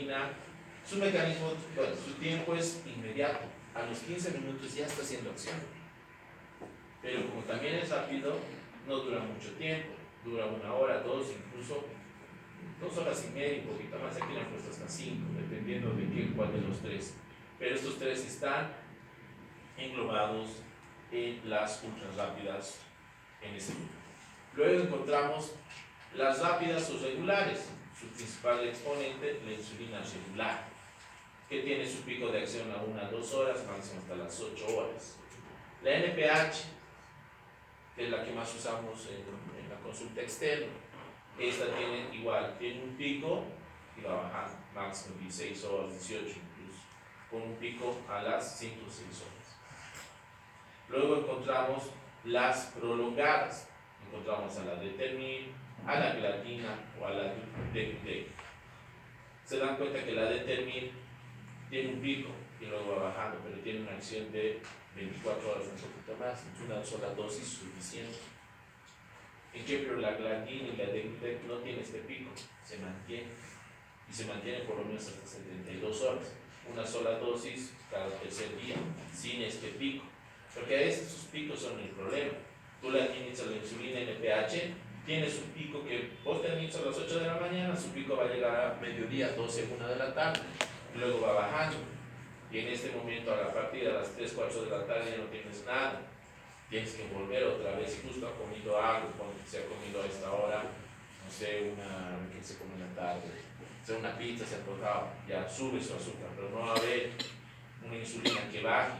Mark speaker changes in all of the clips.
Speaker 1: insulina, su mecanismo, bueno, su tiempo es inmediato. A los 15 minutos ya está haciendo acción. Pero como también es rápido, no dura mucho tiempo. Dura 1 hora, 2, incluso 2 horas y media, un poquito más. Aquí le han puesto hasta 5, dependiendo de cuál de los tres. Pero estos tres están englobados en las ultras rápidas en este grupo. Luego encontramos las rápidas o regulares. Su principal exponente, la insulina regular, que tiene su pico de acción a 1 a 2 horas, máximo hasta las 8 horas. La NPH, que es la que más usamos en la consulta externa, esta tiene igual, tiene un pico y va bajando, máximo 16 horas, 18 incluso, con un pico a las 5 o 6 horas. Luego encontramos las prolongadas, encontramos a la determin, a la gelatina o a la DQD. Se dan cuenta que la determin tiene un pico y luego va bajando, pero tiene una acción de 24 horas, un poquito más, una sola dosis suficiente. En cambio, la gelatina y la DQD no tiene este pico, se mantiene, y se mantiene por lo menos hasta 72 horas. Una sola dosis cada tercer día, sin este pico. Porque a veces sus picos son el problema. Tú le administras la insulina NPH, tienes un pico que vos te administras a las 8 de la mañana, su pico va a llegar a mediodía, 12, 1 de la tarde, y luego va bajando. Y en este momento, a la partida de las 3, 4 de la tarde ya no tienes nada. Tienes que volver otra vez, justo ha comido algo, cuando se ha comido a esta hora, no sé, ¿qué se come en la tarde? O sea, una pizza se ha tocado, ya sube su azúcar, pero no va a haber una insulina que baje.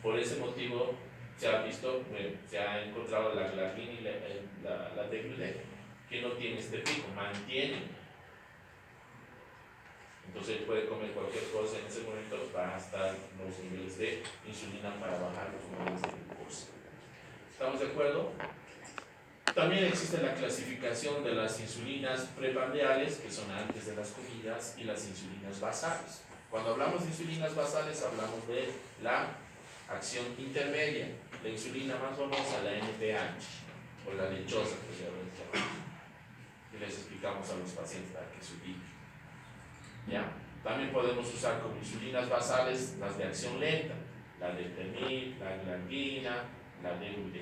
Speaker 1: Por ese motivo se ha visto, se ha encontrado la gelatina y la DQD, que no tiene este pico, mantiene. Entonces él puede comer cualquier cosa, en ese momento va a estar los niveles de insulina para bajar los niveles de glucosa. ¿Estamos de acuerdo? También existe la clasificación de las insulinas preprandiales, que son antes de las comidas, y las insulinas basales. Cuando hablamos de insulinas basales, hablamos de la acción intermedia, la insulina más famosa, la NPH, o la lechosa, que se llama. Y les explicamos a los pacientes para que se ubiquen. ¿Ya? También podemos usar como insulinas basales las de acción lenta, la determin, la glargina, la DQD.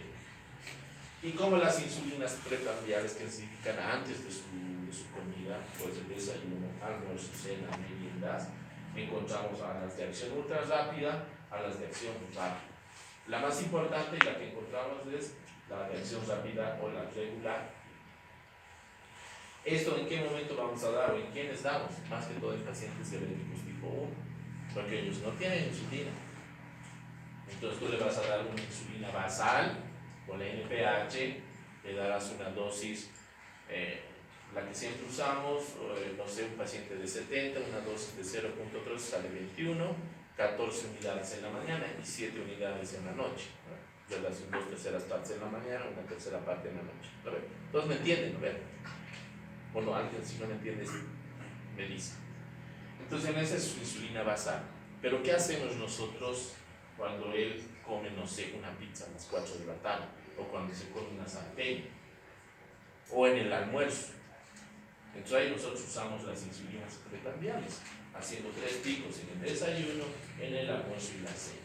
Speaker 1: Y como las insulinas preprandiales, que significan antes de su comida, pues el desayuno, almuerzo, cena, meriendas, encontramos a las de acción ultra rápida, a las de acción rápida. La más importante y la que encontramos es la de acción rápida o la regular. ¿Esto en qué momento vamos a dar o en quiénes damos? Más que todo en pacientes diabéticos tipo 1, porque ellos no tienen insulina. Entonces tú le vas a dar una insulina basal con la NPH, le darás una dosis, la que siempre usamos, no sé, un paciente de 70, una dosis de 0.3 sale 21, 14 unidades en la mañana y 7 unidades en la noche. Yo las 2/3 partes en la mañana, 1/3 parte en la noche. Entonces me entienden, ¿no? Bueno, alguien si no me entiendes, me dice. Entonces en esa es su insulina basal. Pero ¿qué hacemos nosotros cuando él come, no sé, una pizza a las 4 de la tarde? O cuando se come una sartén? O en el almuerzo. Entonces ahí nosotros usamos las insulinas preprandiales, haciendo 3 picos en el desayuno, en el almuerzo y la cena.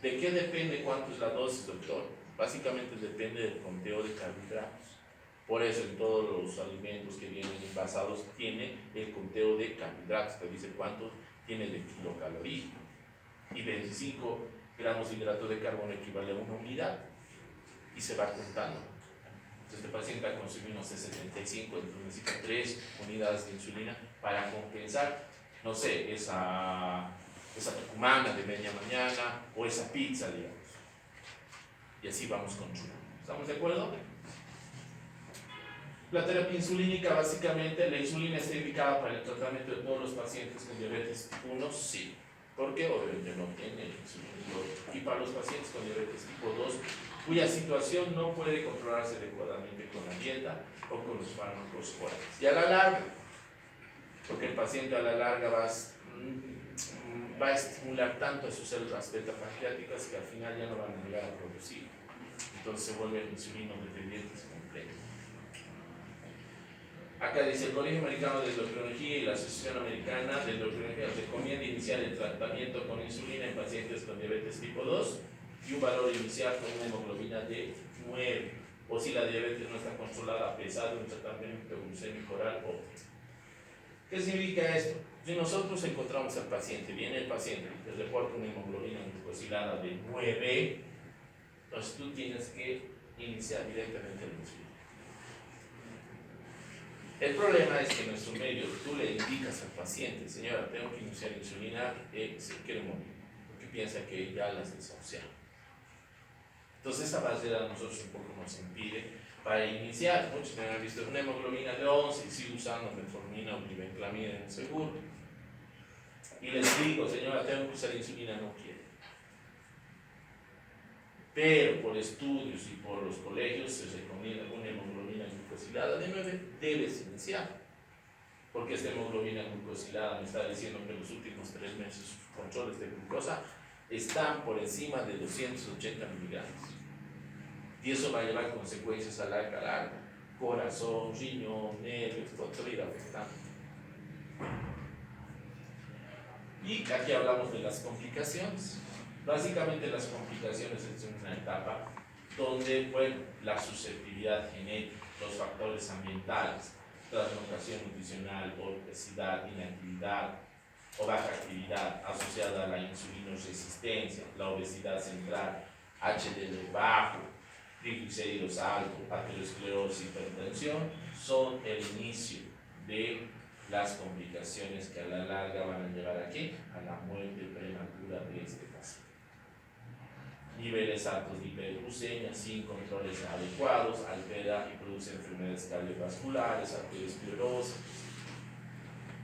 Speaker 1: ¿De qué depende cuánto es la dosis, doctor? Básicamente depende del conteo de carbohidratos. Por eso en todos los alimentos que vienen envasados tiene el conteo de carbohidratos, te dice cuánto tiene de kilocaloría. Y 25 gramos de hidrato de carbono equivale a 1 unidad. Y se va contando. Entonces este paciente ha consumido, no sé, 75, entonces necesita 3 unidades de insulina para compensar, no sé, esa tucumana de media mañana o esa pizza, digamos. Y así vamos controlando. ¿Estamos de acuerdo? La terapia insulínica, básicamente, la insulina está indicada para el tratamiento de todos los pacientes con diabetes tipo 1, sí. Porque obviamente no tienen insulina. Y para los pacientes con diabetes tipo 2, cuya situación no puede controlarse adecuadamente con la dieta o con los fármacos orales. Y a la larga, porque el paciente a la larga va a estimular tanto a sus células beta pancreáticas que al final ya no van a llegar a producir. Entonces se vuelven insulino dependientes completos. Acá dice, el Colegio Americano de Endocrinología y la Asociación Americana de Endocrinología recomienda iniciar el tratamiento con insulina en pacientes con diabetes tipo 2 y un valor inicial con una hemoglobina de 9, o si la diabetes no está controlada a pesar de un tratamiento glucémico oral óptimo. ¿Qué significa esto? Si nosotros encontramos al paciente, viene el paciente y te reporta una hemoglobina glucosilada de 9, entonces tú tienes que iniciar directamente la insulina. El problema es que en nuestro medio tú le indicas al paciente, señora, tengo que iniciar insulina, se quiere morir, porque piensa que ya las desahuciaron. Entonces esa barrera a nosotros un poco nos impide para iniciar. Muchos me han visto una hemoglobina de 11 y sigo usando metformina o glibenclamida en el seguro. Y les digo, señora, tengo que usar insulina, no quiere. Pero por estudios y por los colegios se recomienda una hemoglobina glucosilada de 9, debes iniciar. Porque esta hemoglobina glucosilada me está diciendo que en los últimos 3 meses sus controles de glucosa están por encima de 280 miligramos. Y eso va a llevar consecuencias a larga. Corazón, riñón, nervios, todo va a ir afectando. Y aquí hablamos de las complicaciones. Básicamente las complicaciones es una etapa donde, bueno, la susceptibilidad genética, los factores ambientales, traslocación nutricional, obesidad, inactividad o baja actividad asociada a la insulinoresistencia, la obesidad central, HDL bajo, triglicéridos altos, aterosclerosis, hipertensión, son el inicio de las complicaciones que a la larga van a llevar aquí a la muerte prematura de este paciente. Niveles altos de hiperglucemia sin controles adecuados, altera y produce enfermedades cardiovasculares, aterosclerosis,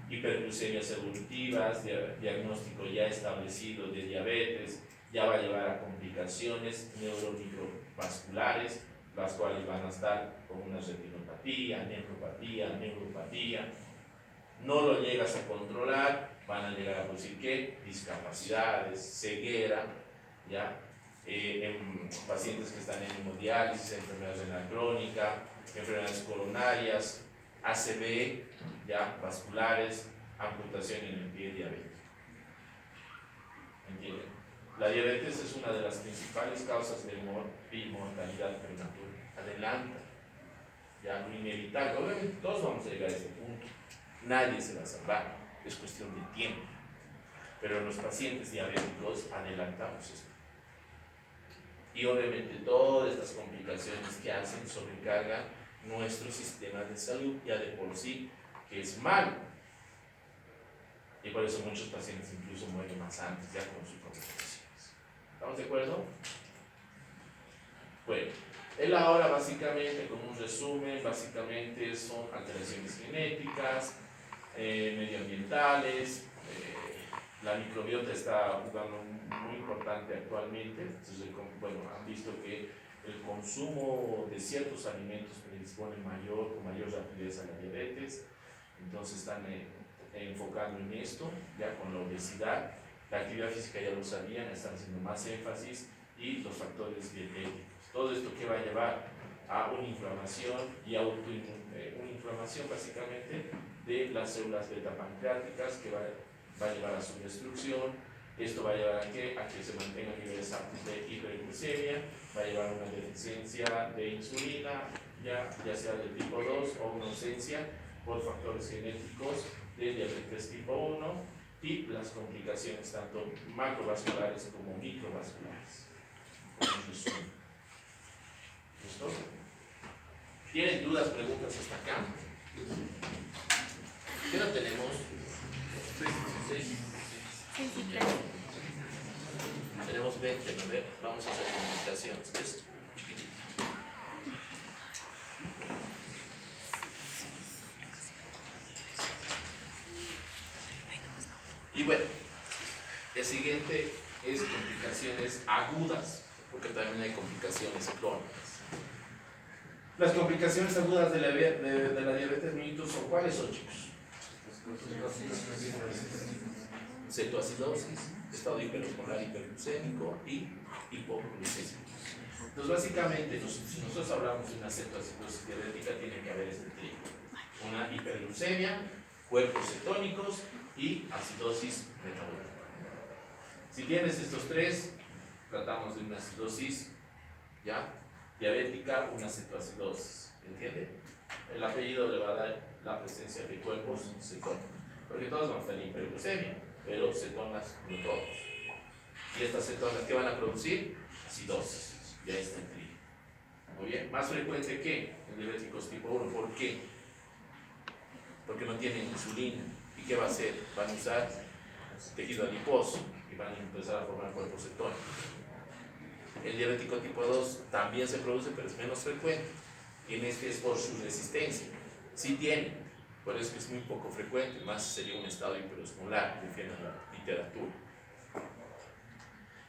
Speaker 1: hiperglucemias evolutivas, diagnóstico ya establecido de diabetes, ya va a llevar a complicaciones neuromicrovasculares, las cuales van a estar con una retinopatía, neuropatía. No lo llegas a controlar, van a llegar a producir ¿qué? Discapacidades, ceguera, ¿ya? En pacientes que están en hemodiálisis, enfermedades renal crónica, enfermedades coronarias, ACV, ¿ya? Vasculares, amputación en el pie diabético. ¿Entienden? La diabetes es una de las principales causas de mortalidad prematura. Adelanta, ya lo inevitable. Obviamente todos vamos a llegar a este punto. Nadie se va a salvar, es cuestión de tiempo. Pero en los pacientes diabéticos adelantamos esto. Y obviamente todas estas complicaciones que hacen sobrecargan nuestro sistema de salud, ya de por sí, que es malo. Y por eso muchos pacientes incluso mueren más antes, ya con sus complicaciones. ¿Estamos de acuerdo? Bueno, él ahora básicamente, como un resumen, básicamente son alteraciones genéticas, medioambientales, la microbiota está jugando muy importante actualmente. Entonces, bueno, han visto que el consumo de ciertos alimentos predispone con mayor rapidez a la diabetes, entonces están enfocando en esto, ya con la obesidad, la actividad física ya lo sabían, están haciendo más énfasis, y los factores dietéticos. Todo esto que va a llevar a una inflamación y una inflamación básicamente de las células beta pancreáticas que va a llevar a su destrucción. Esto va a llevar a que se mantengan niveles altos de hiperglucemia, va a llevar a una deficiencia de insulina, ya sea de tipo 2 o una ausencia por factores genéticos de diabetes tipo 1 y las complicaciones tanto macrovasculares como microvasculares. ¿Listo? ¿Tienen dudas, preguntas hasta acá? ¿Qué hora tenemos? 6. Tenemos 20, ¿no? Vamos a hacer comunicaciones. Esto. Y bueno, el siguiente es complicaciones agudas, porque también hay complicaciones crónicas. Las complicaciones agudas de la diabetes mellitus son ¿cuáles son, chicos? Cetoacidosis, estado hiperosmolar hiperglucémico y hipoglucemia. Entonces, básicamente, si nosotros hablamos de una cetoacidosis diabética, tiene que haber este trigo. una hiperglucemia, cuerpos cetónicos y acidosis metabólica. Si tienes estos tres, tratamos de una acidosis ya diabética, una cetoacidosis. ¿Entiende? El apellido le va a dar la presencia de cuerpos cetónicos, porque todos van a tener hiperglucemia, pero cetonas no todos. Y estas cetonas, ¿qué van a producir? Acidosis. Ya está en trigo. Muy bien, más frecuente que en diabéticos tipo 1. ¿Por qué? Porque no tienen insulina. ¿Y qué va a hacer? Van a usar tejido adiposo y van a empezar a formar cuerpos cetónicos. El diabético tipo 2 también se produce, pero es menos frecuente. Y en este es por su resistencia. Sí tiene, por eso es muy poco frecuente, más sería un estado hiperosmolar, refiere a la literatura.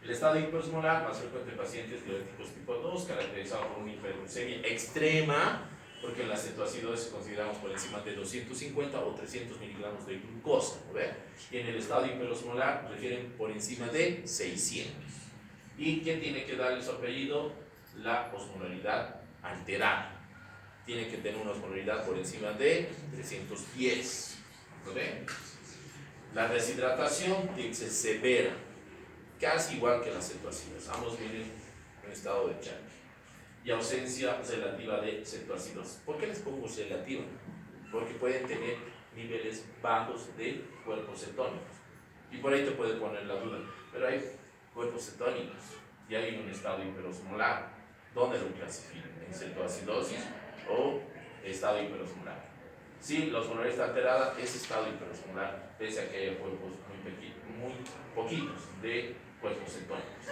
Speaker 1: El estado hiperosmolar más frecuente en pacientes diabéticos tipo 2, caracterizado por una hiperglucemia extrema, porque en la cetoacidosis consideramos por encima de 250 o 300 miligramos de glucosa, ¿no ve? Y en el estado hiperosmolar refieren por encima de 600. ¿Y quién tiene que darle su apellido? La osmolaridad alterada. Tiene que tener una osmolaridad por encima de 310. ¿Lo ven? La deshidratación tiene que ser severa, casi igual que la cetoacidosis. Ambos vienen en estado de Chang. Y ausencia relativa de cetoacidosis. ¿Por qué les pongo relativa? Porque pueden tener niveles bajos de cuerpos cetónicos. Y por ahí te puede poner la duda. Pero hay cuerpos cetónicos y hay un estado hiperosmolar. ¿Dónde lo clasifican? ¿En cetoacidosis o estado hiperosmolar? Si la osmolaridad está alterada, es estado hiperosmolar, pese a que haya cuerpos muy poquitos de cuerpos cetónicos.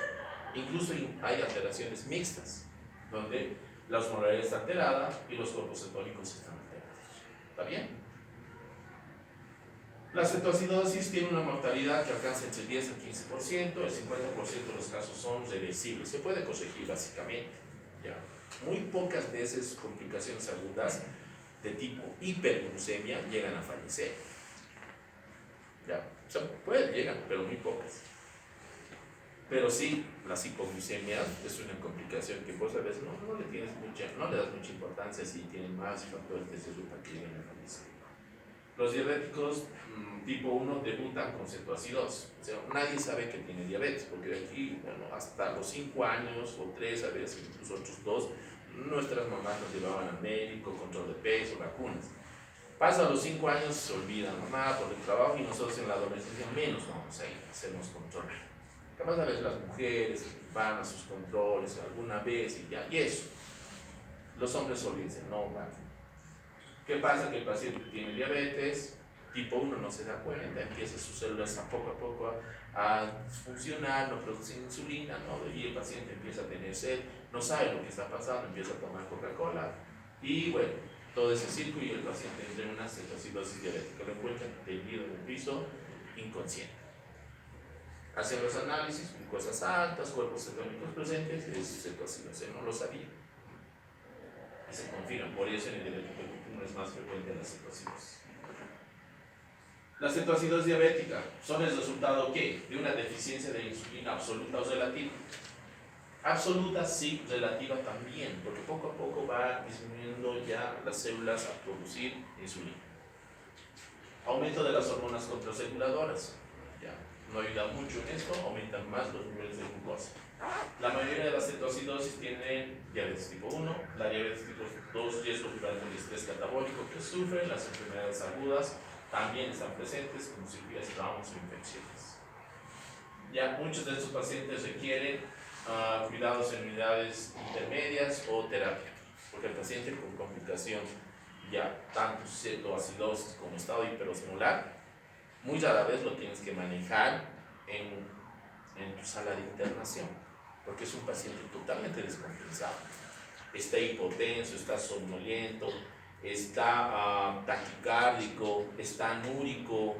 Speaker 1: Incluso hay alteraciones mixtas, donde la osmolaridad está alterada y los cuerpos cetónicos están alterados. ¿Está bien? La cetoacidosis tiene una mortalidad que alcanza entre el 10 al 15%, el 50% de los casos son reversibles, se puede corregir básicamente. ¿Ya? Muy pocas veces complicaciones agudas de tipo hiperglucemia llegan a fallecer. ¿Ya? O sea, llegan, pero muy pocas. Pero sí, las hipoglucemias es una complicación que vos a veces no le das mucha importancia si tienen más factores de riesgo para que lleguen a fallecer. Los diabéticos tipo 1 debutan con cetoacidosis. O sea, nadie sabe que tiene diabetes, porque de aquí, bueno, hasta los 5 años o 3, a veces incluso otros 2, nuestras mamás nos llevaban al médico, control de peso, vacunas. Pasa a los 5 años, se olvida mamá por el trabajo y nosotros en la adolescencia menos vamos a ir a hacernos control. Capaz a veces las mujeres van a sus controles alguna vez y ya, y eso. Los hombres solo dicen, no van. ¿Qué pasa? Que el paciente tiene diabetes, tipo 1 no se da cuenta, empieza sus células a poco a funcionar, no producen insulina, ¿no? Y el paciente empieza a tener sed, no sabe lo que está pasando, empieza a tomar Coca-Cola y bueno, todo ese círculo y el paciente entra en una cetoacidosis diabética, lo encuentran tendido en el piso, inconsciente. Hacen los análisis, glucosas altas, cuerpos cetónicos presentes, es cetoacidosis, no lo sabía. Y se confirma, por eso en el diabético tipo 1 es más frecuente la cetoacidosis. La cetoacidosis diabética son el resultado ¿qué? De una deficiencia de insulina absoluta o relativa. Absoluta sí, relativa también, porque poco a poco va disminuyendo ya las células a producir insulina. Aumento de las hormonas contrarreguladoras, ya no ayuda mucho en esto, aumentan más los niveles de glucosa. La mayoría de las cetoacidosis tienen diabetes tipo 1, la diabetes tipo 2 y es preocupante el estrés catabólico que sufren, las enfermedades agudas también están presentes, como cirugías, traumas o infecciones. Ya muchos de estos pacientes requieren cuidados en unidades intermedias o terapia, porque el paciente con complicación ya tanto cetoacidosis como estado hiperosmolar, muy rara vez lo tienes que manejar en tu sala de internación, porque es un paciente totalmente descompensado. Está hipotenso, está somnoliento, está taquicárdico, está anúrico.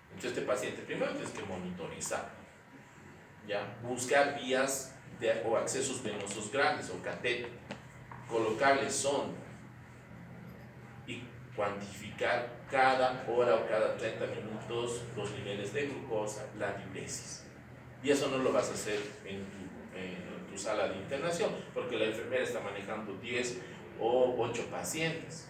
Speaker 1: Entonces este paciente primero tienes que monitorizar, ¿ya? Buscar vías o accesos venosos grandes o catéter, colocarle sonda y cuantificar cada hora o cada 30 minutos los niveles de glucosa, la diuresis. Y eso no lo vas a hacer en tu sala de internación, porque la enfermera está manejando 10 o 8 pacientes.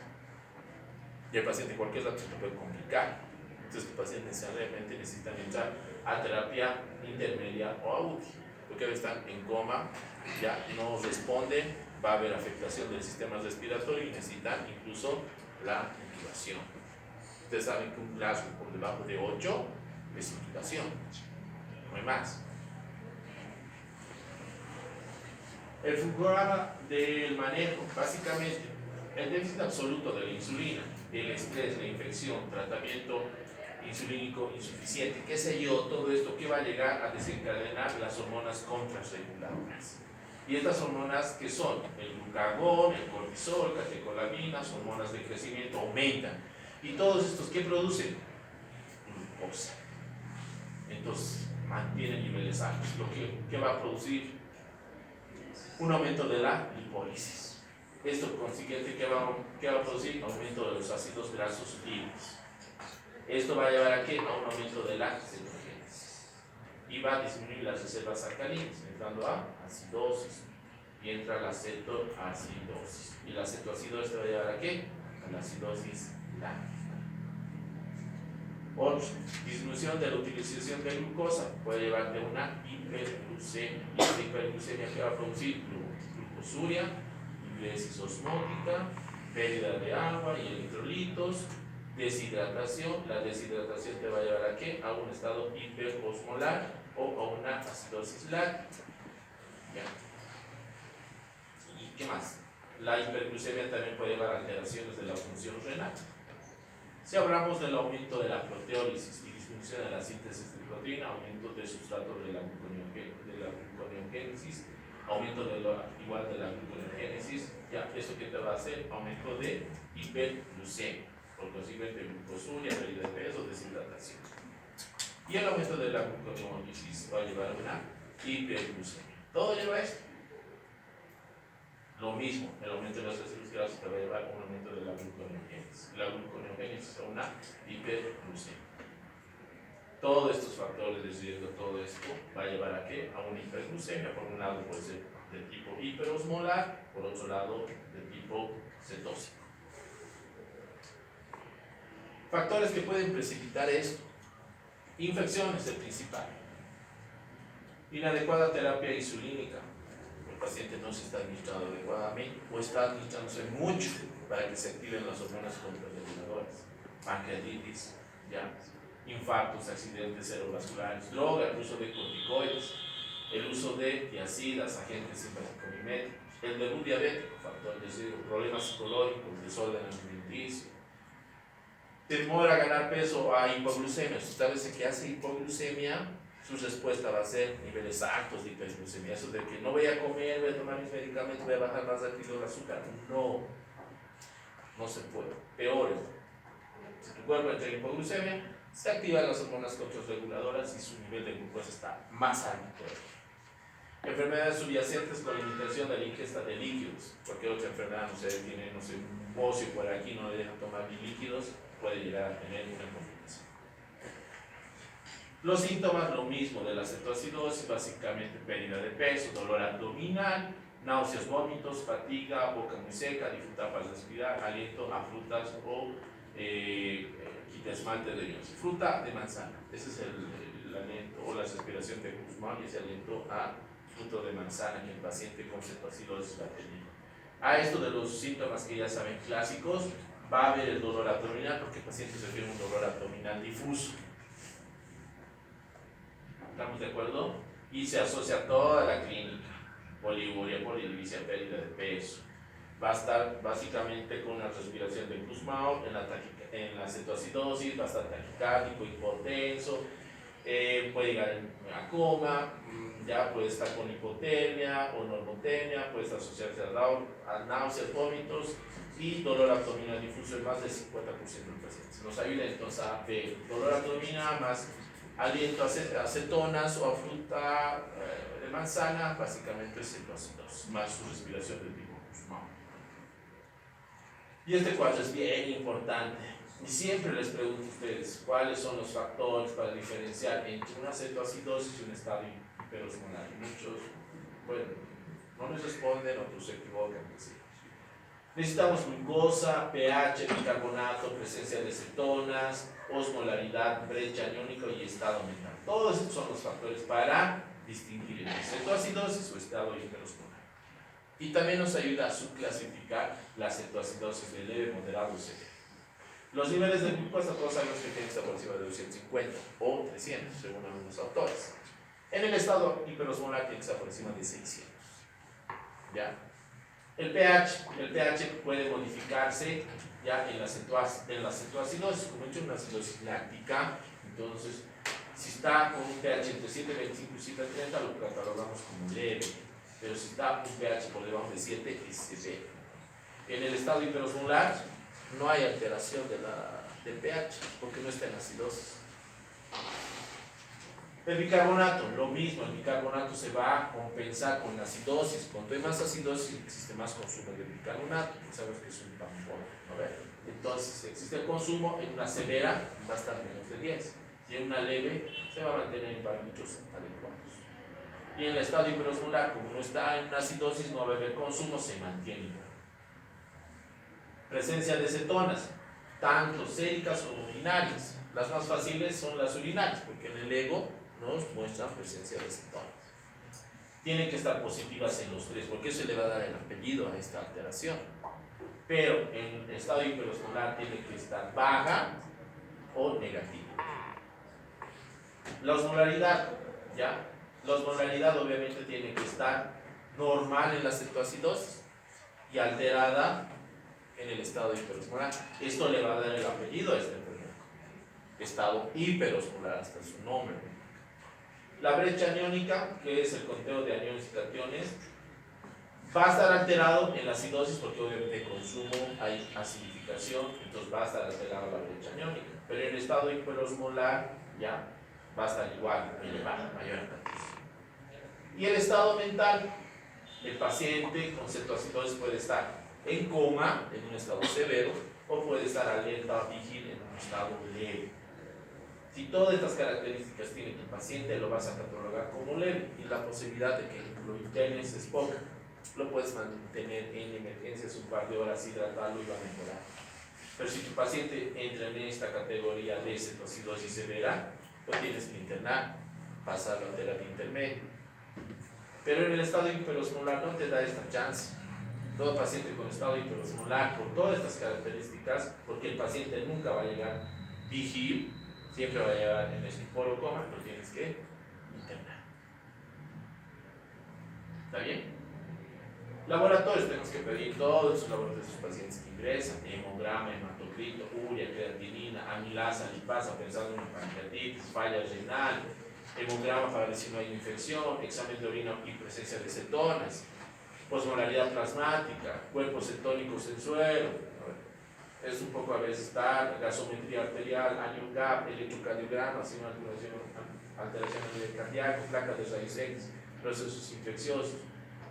Speaker 1: y el paciente cualquier dato se puede complicar. Entonces el paciente necesariamente necesita entrar a terapia intermedia o aguda, porque están en coma, ya no responden, va a haber afectación del sistema respiratorio y necesitan incluso la intubación. Ustedes saben que un Glasgow por debajo de 8 es intubación, no hay más. El programa del manejo, básicamente, el déficit absoluto de la insulina, el estrés, la infección, tratamiento insulínico insuficiente, qué sé yo, todo esto que va a llegar a desencadenar las hormonas contrarreguladoras. Y estas hormonas que son el glucagón, el cortisol, catecolaminas, hormonas de crecimiento, aumentan. Y todos estos, ¿qué producen? Glucosa. Entonces, mantienen niveles altos, lo que va a producir un aumento de la lipólisis. Esto consiguiente, ¿qué va a producir? Aumento de los ácidos grasos libres. Esto va a llevar a ¿qué? A un aumento de la cetogénesis y va a disminuir las reservas alcalinas, entrando a acidosis y entra la cetoacidosis. Y la cetoacidosis te va a llevar a ¿qué? A la acidosis láctica. Otro, disminución de la utilización de glucosa puede llevarte a una hiperglucemia. Y esta hiperglucemia que va a producir glucosuria, hipólisis osmótica, pérdida de agua y electrolitos, deshidratación. La deshidratación te va a llevar a ¿qué? A un estado hiperosmolar o a una acidosis láctica. ¿Ya? ¿Y qué más? La hiperglucemia también puede llevar a alteraciones de la función renal. Si hablamos del aumento de la proteólisis y disminución de la síntesis de proteína, aumento de sustrato de la gluconeogénesis, aumento de la gluconeogénesis, ya, ¿eso qué te va a hacer? Aumento de hiperglucemia, por consiguiente glucosuria, pérdida de peso, deshidratación. Y el aumento de la gluconeogénesis va a llevar a una hiperglucemia. Todo lleva a esto. Lo mismo, el aumento de los ácidos grasos te va a llevar a un aumento de la gluconeogénesis. La gluconeogénesis a una hiperglucemia. Todos estos factores de riesgo, todo esto va a llevar a ¿qué? A una hiperglucemia. Por un lado puede ser de tipo hiperosmolar, por otro lado de tipo cetósico. Factores que pueden precipitar esto. Infecciones, el principal. Inadecuada terapia insulínica. El paciente no se está administrando adecuadamente o está administrándose mucho para que se activen las hormonas contrarreguladoras. Pancreatitis, ¿ya? Infartos, accidentes cerebrovasculares, droga, el uso de corticoides, el uso de tiazidas, agentes simpaticomiméticos, el debut diabético, factor de riesgo, problemas psicológicos, desorden alimenticio, temor a ganar peso, a hipoglucemia. Usted sabe que hace hipoglucemia, su respuesta va a ser niveles altos de hiperglucemia. Eso de que no voy a comer, voy a tomar mis medicamentos, voy a bajar más rápido el azúcar. No se puede. Peor es, si tu cuerpo entra en hipoglucemia, se activan las hormonas contrarreguladoras y su nivel de glucosa está más alto. Enfermedades subyacentes con limitación de la ingesta de líquidos. Cualquier otra enfermedad, no sé, tiene, no sé, un bocio por aquí, no le dejan tomar ni líquidos, puede llegar a tener una complicación. Los síntomas, lo mismo de la cetoacidosis, básicamente pérdida de peso, dolor abdominal, náuseas, vómitos, fatiga, boca muy seca, dificultad para respirar, aliento a frutas o quita esmalte de ellos. Fruta de manzana, ese es el aliento o la respiración de Guzmán y ese aliento a fruto de manzana que el paciente con cetoacidosis va a tener. A esto de los síntomas que ya saben clásicos, va a haber el dolor abdominal porque el paciente se refiere a un dolor abdominal difuso. ¿Estamos de acuerdo? Y se asocia a toda la clínica, poliuria, polidipsia, pérdida de peso. Va a estar básicamente con una respiración de Kussmaul, en la cetoacidosis, va a estar taquicárdico, hipotenso, puede llegar a coma, ya puede estar con hipotermia o normotermia, puede asociarse a náuseas, vómitos y dolor abdominal difuso en más del 50% de los pacientes. Nos ayuda entonces a ver dolor abdominal más aliento a acetonas o a fruta de manzana, básicamente es cetoacidosis, más su respiración de tipo Kussmaul. Y este cuadro es bien importante. Y siempre les pregunto a ustedes cuáles son los factores para diferenciar entre una cetoacidosis y un estado hiperosmolar. Muchos, bueno, no me responden, otros se equivocan. ¿Sí? Necesitamos glucosa, pH, bicarbonato, presencia de cetonas, osmolaridad, brecha aniónica y estado mental. Todos estos son los factores para distinguir entre cetoacidosis o estado hiperosmolar. Y también nos ayuda a subclasificar la cetoacidosis de leve, moderado o severo. Los niveles de glucosa todos sabemos que tienen que estar por encima de 250 o 300, según algunos autores. En el estado hiperosmolar tiene que estar por encima de 600. ¿Ya? El pH puede modificarse ya en la cetoacidosis, como he dicho, una acidosis láctica. Entonces, si está con un pH entre 7.25 y 7.30, lo catalogamos como leve. Pero si está un pH por debajo de 7, es severo. En el estado hiperosmolar no hay alteración del pH, porque no está en acidosis. El bicarbonato, lo mismo, el bicarbonato se va a compensar con la acidosis. Cuanto hay más acidosis, existe más consumo de bicarbonato, porque sabes que es un tampón, ¿no? Entonces, si existe el consumo, en una severa va a estar menos de 10, y en una leve se va a mantener en parámetros adecuados. Y en el estado hiperosmolar, como no está en una acidosis, no va a haber consumo, se mantiene igual. Presencia de cetonas, tanto séricas como urinarias. Las más fáciles son las urinarias, porque en el ego nos muestran presencia de cetonas. Tienen que estar positivas en los tres, porque eso le va a dar el apellido a esta alteración. Pero en el estado hiperosmolar tiene que estar baja o negativa. La osmolaridad, ¿ya? La osmolaridad obviamente tiene que estar normal en la cetoacidosis y alterada en el estado hiperosmolar. Esto le va a dar el apellido a este enfermedad. Estado hiperosmolar, hasta su nombre. La brecha aniónica, que es el conteo de aniones y cationes, va a estar alterado en la acidosis porque obviamente hay consumo, hay acidificación, entonces va a estar alterada la brecha aniónica. Pero en el estado hiperosmolar ya va a estar igual, elevada, mayor en cantidad. Y el estado mental, el paciente con cetoacidosis puede estar en coma, en un estado severo, o puede estar alerta o vigil en un estado leve. Si todas estas características tiene tu paciente, lo vas a catalogar como leve, y la posibilidad de que lo internes es poca. Lo puedes mantener en emergencias un par de horas, hidratarlo y va a mejorar. Pero si tu paciente entra en esta categoría de cetoacidosis severa, lo tienes que internar, pasarlo a terapia intermedia. Pero en el estado hiperosmolar no te da esta chance. Todo paciente con estado hiperosmolar, por todas estas características, porque el paciente nunca va a llegar vigil, siempre va a llegar en estupor o coma, lo tienes que internar. ¿Está bien? Laboratorios, tenemos que pedir todos los laboratorios de sus pacientes que ingresan: hemograma, hematocrito, urea, creatinina, amilasa, lipasa, pensando en una pancreatitis, falla renal, hemograma para ver si no hay infección, examen de orina y presencia de cetonas, osmolaridad plasmática, cuerpos cetónicos en suelo. Es un poco a veces estar, gasometría arterial, anion gap, electrocardiograma, signo de alteración a nivel cardíaco, placa de raíz X, procesos infecciosos,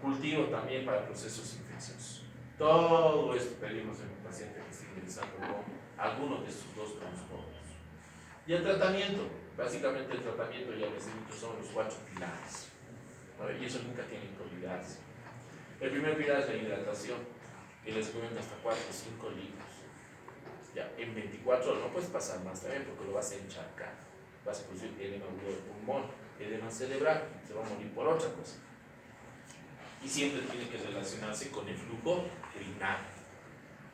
Speaker 1: cultivo también para procesos infecciosos. Todo esto pedimos en un paciente que esté ingresando con alguno de estos dos trastornos. Y el tratamiento, básicamente el tratamiento, ya les he dicho, son los 4 pilares. Y eso nunca tienen que olvidarse. El primer pilar es la hidratación, que les recomiendo hasta 4 o 5 litros. Ya, en 24 horas no puedes pasar más también porque lo vas a encharcar. Vas a producir edema agudo del pulmón, edema cerebral, se va a morir por otra cosa. Y siempre tiene que relacionarse con el flujo urinario,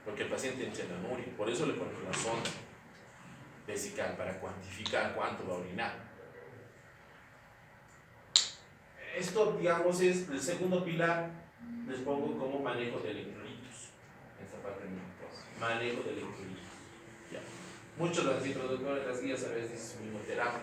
Speaker 1: porque el paciente entra en anuria. Por eso le ponemos la sonda vesical para cuantificar cuánto va a orinar. Esto, digamos, es el segundo pilar. Les pongo como manejo de electrolitos. Esta parte no. Manejo de electrolitos. Ya. Muchos de los introductores de las guías a veces dicen inmunoterapia.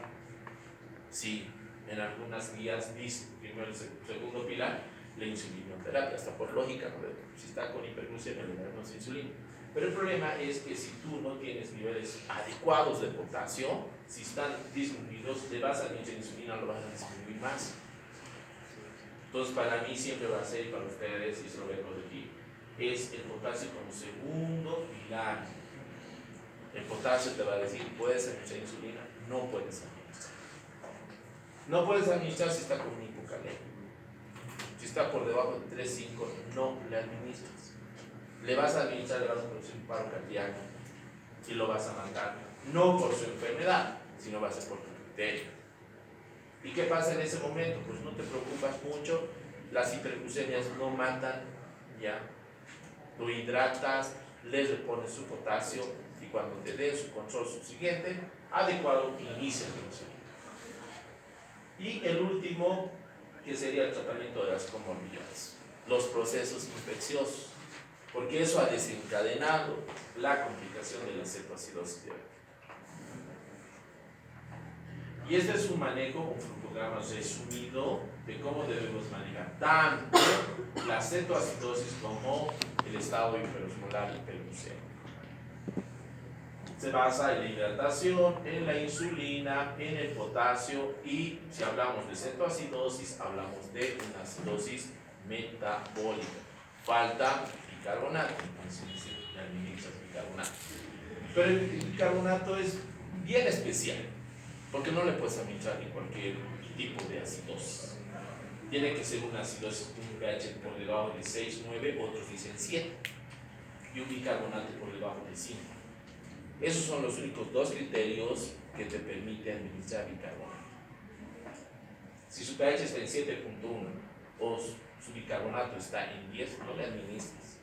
Speaker 1: Sí, en algunas guías dicen primero el segundo pilar, la insulinoterapia, hasta por lógica, ¿no? Si está con hiperglucemia le damos insulina. Pero el problema es que si tú no tienes niveles adecuados de potasio, si están disminuidos, le vas a dar insulina, lo vas a disminuir más. Entonces, para mí siempre va a ser, y para ustedes, y eso lo voy a corregir, es el potasio como segundo pilar. El potasio te va a decir, ¿puedes administrar insulina? No puedes administrar. No puedes administrar si está con una hipocalemia. Si está por debajo de 3,5, no le administras. le vas a administrar, le vas a producir un paro cardíaco y lo vas a matar, no por su enfermedad, sino va a ser por tu criterio. ¿Y qué pasa en ese momento? Pues no te preocupas mucho, las hiperglucemias no matan, ya, lo hidratas, les repones su potasio y cuando te den su control subsiguiente adecuado, inicia el tratamiento. Y el último, que sería el tratamiento de las comorbilidades, los procesos infecciosos, porque eso ha desencadenado la complicación de la cetoacidosis diabética. Y este es un manejo, un flujograma resumido de cómo debemos manejar tanto la cetoacidosis como el estado hiperosmolar hiperglucémico. Se basa en la hidratación, en la insulina, en el potasio y si hablamos de cetoacidosis, hablamos de una acidosis metabólica. Falta bicarbonato, entonces se administra bicarbonato. Pero el bicarbonato es bien especial, porque no le puedes administrar en cualquier tipo de acidosis. Tiene que ser una acidosis con un pH por debajo de 6, 9, otros dicen 7, y un bicarbonato por debajo de 5. Esos son los únicos dos criterios que te permiten administrar bicarbonato. Si su pH está en 7.1 o su bicarbonato está en 10, no le administres.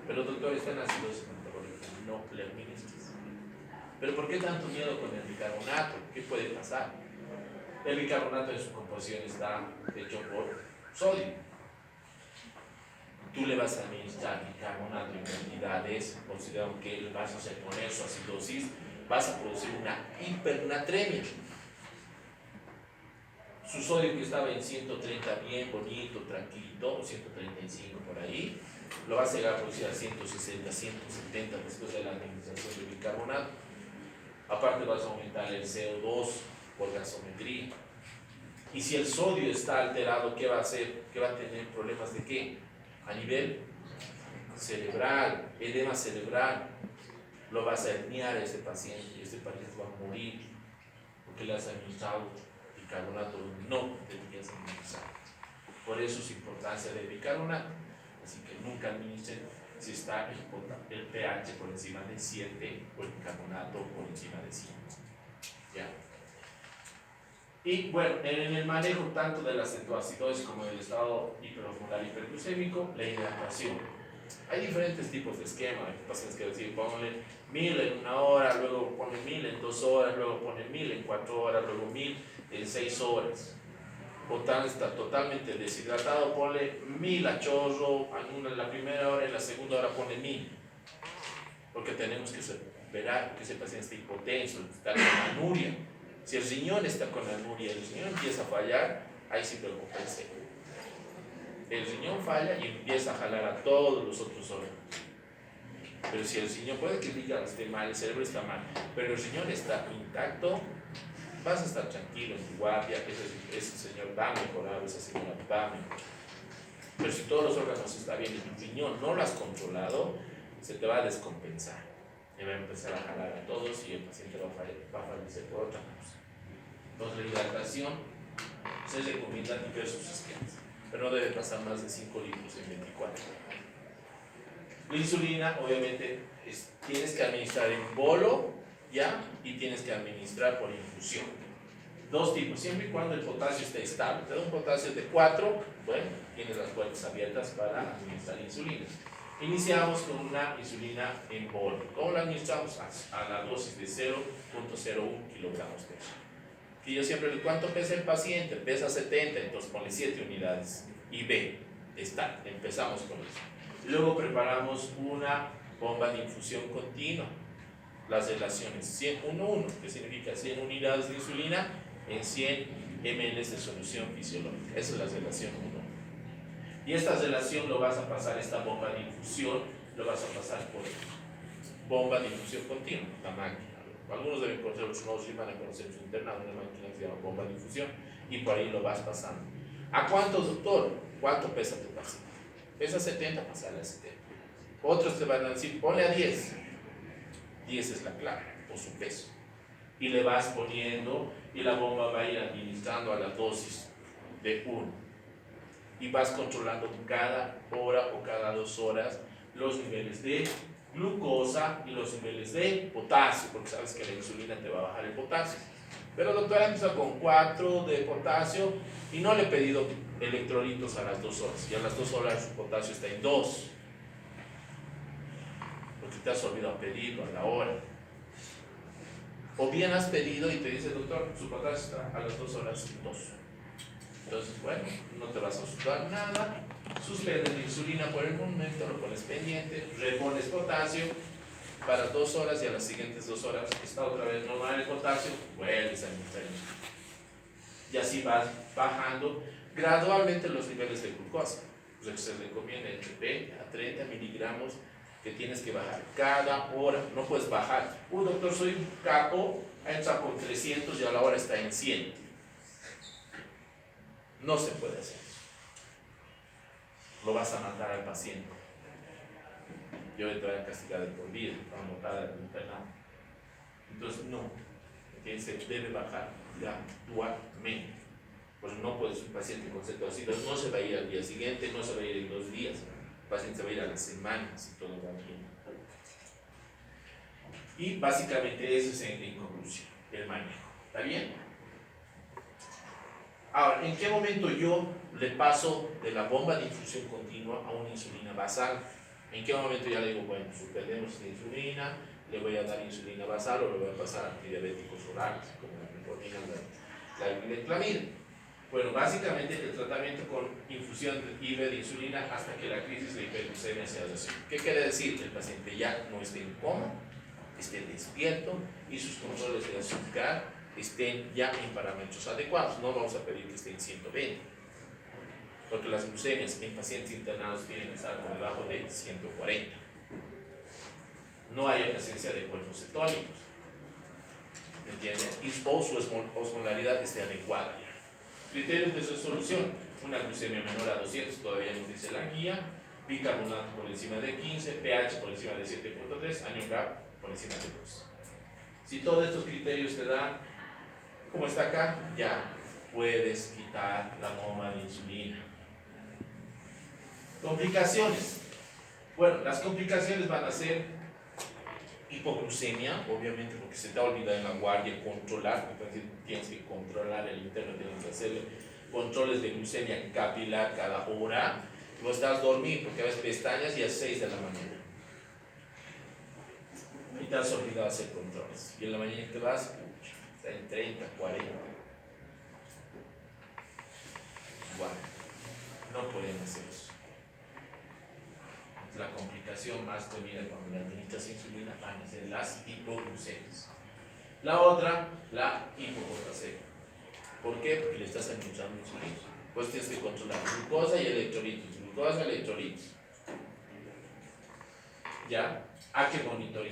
Speaker 1: Pero doctor, está en acidosis metabólica, no le administres. ¿Pero por qué tanto miedo con el bicarbonato? ¿Qué puede pasar? El bicarbonato en su composición está hecho por sodio. Tú le vas a administrar bicarbonato en cantidades, considerando que le vas a reponer su acidosis, vas a producir una hipernatremia. Su sodio que estaba en 130 bien bonito, tranquilito, 135 por ahí, lo vas a llegar a producir a 160, 170 después de la administración de bicarbonato. Aparte vas a aumentar el CO2 por gasometría. Y si el sodio está alterado, ¿qué va a hacer? ¿Qué va a tener? ¿Problemas de qué? A nivel cerebral, edema cerebral. Lo vas a herniar a ese paciente y ese paciente va a morir porque le has administrado bicarbonato no deberías administrar. Por eso su importancia del bicarbonato. Así que nunca administren si está el pH por encima de 7 o el bicarbonato por encima de 5. ¿Ya? Y bueno, en el manejo tanto de la cetoacidosis como del estado hiperosmolar hiperglucémico, la hidratación. Hay diferentes tipos de esquema. Hay pacientes que decir, ponle 1000 en 1 hora, luego ponen 1000 en 2 horas, luego ponen 1000 en 4 horas, luego 1000 en 6 horas. O tal está totalmente deshidratado, ponle 1000 a chorro, en la primera hora, en la segunda hora pone 1000. Porque tenemos que esperar que ese paciente esté hipotenso, está con anuria. Si el riñón está con anuria, el riñón empieza a fallar, ahí sí preocúpense. El riñón falla y empieza a jalar a todos los otros órganos. Pero si el riñón, puede que el hígado esté mal, el cerebro está mal, pero el riñón está intacto, vas a estar tranquilo en tu guardia, ese señor va a mejorar, esa señora va a mejorar. Pero si todos los órganos están bien y tu riñón no lo has controlado, se te va a descompensar. Y va a empezar a jalar a todos y el paciente va a fallecer por otra cosa. Entonces la hidratación se recomienda diversos esquemas, pero no debe pasar más de 5 litros en 24 horas. La insulina, obviamente, tienes que administrar en bolo, ¿ya? Y tienes que administrar por infusión. Dos tipos, siempre y cuando el potasio esté estable. Te da un potasio de 4, bueno, tienes las puertas abiertas para administrar insulina. Iniciamos con una insulina en bolo. ¿Cómo la administramos? A la dosis de 0.01 kilogramos de eso. Y yo siempre le digo, ¿cuánto pesa el paciente? Pesa 70, entonces ponle 7 unidades. Y B, está, empezamos con eso. Luego preparamos una bomba de infusión continua. Las relaciones 100-1-1, que significa 100 unidades de insulina en 100 ml de solución fisiológica. Esa es la relación 1. Y esta relación lo vas a pasar, esta bomba de infusión, lo vas a pasar por bomba de infusión continua, la máquina. Algunos deben conocer, otros no, sí van a conocer su interna, una máquina que se llama bomba de infusión, y por ahí lo vas pasando. ¿A cuánto, doctor? ¿Cuánto pesa tu paciente? Pesa 70, pasarle a 70. Otros te van a decir, ponle a 10. 10 es la clave, o su peso. Y le vas poniendo, y la bomba va a ir administrando a la dosis de 1. Y vas controlando cada hora o cada 2 horas los niveles de glucosa y los niveles de potasio, porque sabes que la insulina te va a bajar el potasio. Pero doctora empieza con 4 de potasio y no le he pedido electrolitos a las 2 horas. Y a las 2 horas su potasio está en 2. Porque te has olvidado pedirlo a la hora. O bien has pedido y te dice, doctor, su potasio está a las 2 horas en 2. Entonces, bueno, no te vas a asustar nada. Suspendes la insulina por el momento, lo pones pendiente, repones potasio para 2 horas y a las siguientes 2 horas está otra vez normal el potasio, vuelves a empezar. Y así vas bajando gradualmente los niveles de glucosa. O sea, se recomienda entre 20 a 30 miligramos que tienes que bajar cada hora. No puedes bajar. Doctor, soy un capo, entra con 300 y a la hora está en 100. No se puede hacer eso. Lo vas a matar al paciente. Yo le voy a castigar de por vida, para matar al internado. Entonces, no. Se debe bajar gradualmente. Pues no puedes, un paciente con cetoacidosis no se va a ir al día siguiente, no se va a ir en 2 días. El paciente se va a ir a las semanas y todo va bien. Y básicamente eso es en conclusión, el manejo. ¿Está bien? Ahora, ¿en qué momento yo le paso de la bomba de infusión continua a una insulina basal? ¿En qué momento ya le digo, bueno, suspendemos la insulina, le voy a dar insulina basal o le voy a pasar antidiabéticos orales, como la glibenclamida? Bueno, básicamente el tratamiento con infusión IV de insulina hasta que la crisis de hiperglucemia sea resuelta. ¿Qué quiere decir? Que el paciente ya no esté en coma, esté despierto y sus controles de azúcar estén ya en parámetros adecuados. No vamos a pedir que esté en 120, porque las glucemias en pacientes internados tienen que estar por debajo de 140. No hay presencia de cuerpos cetónicos, ¿entienden? Y su osmolaridad esté adecuada. Criterios de resolución: una glucemia menor a 200, todavía nos dice la guía, bicarbonato por encima de 15, pH por encima de 7.3, año GAP por encima de 2. Si todos estos criterios te dan, como está acá, ya puedes quitar la bomba de insulina. Complicaciones. Bueno, las complicaciones van a ser hipoglucemia, obviamente, porque se te ha olvidado en la guardia controlar, entonces tienes que controlar el interno, tienes que hacerle controles de glucemia capilar cada hora. Y vos estás dormido porque a veces pestañas y a 6 de la mañana. Y te has olvidado hacer controles. Y en la mañana te vas, está en 30, 40. Bueno, no pueden hacer eso. La complicación más común cuando le administras insulina van a ser las hipoglucemias. La otra, la hipopotasemia. ¿Por qué? Porque le estás administrando insulina. Pues tienes que controlar glucosa y electrolitos. Glucosa, electrolitos. ¿Ya? Hay que monitorizar.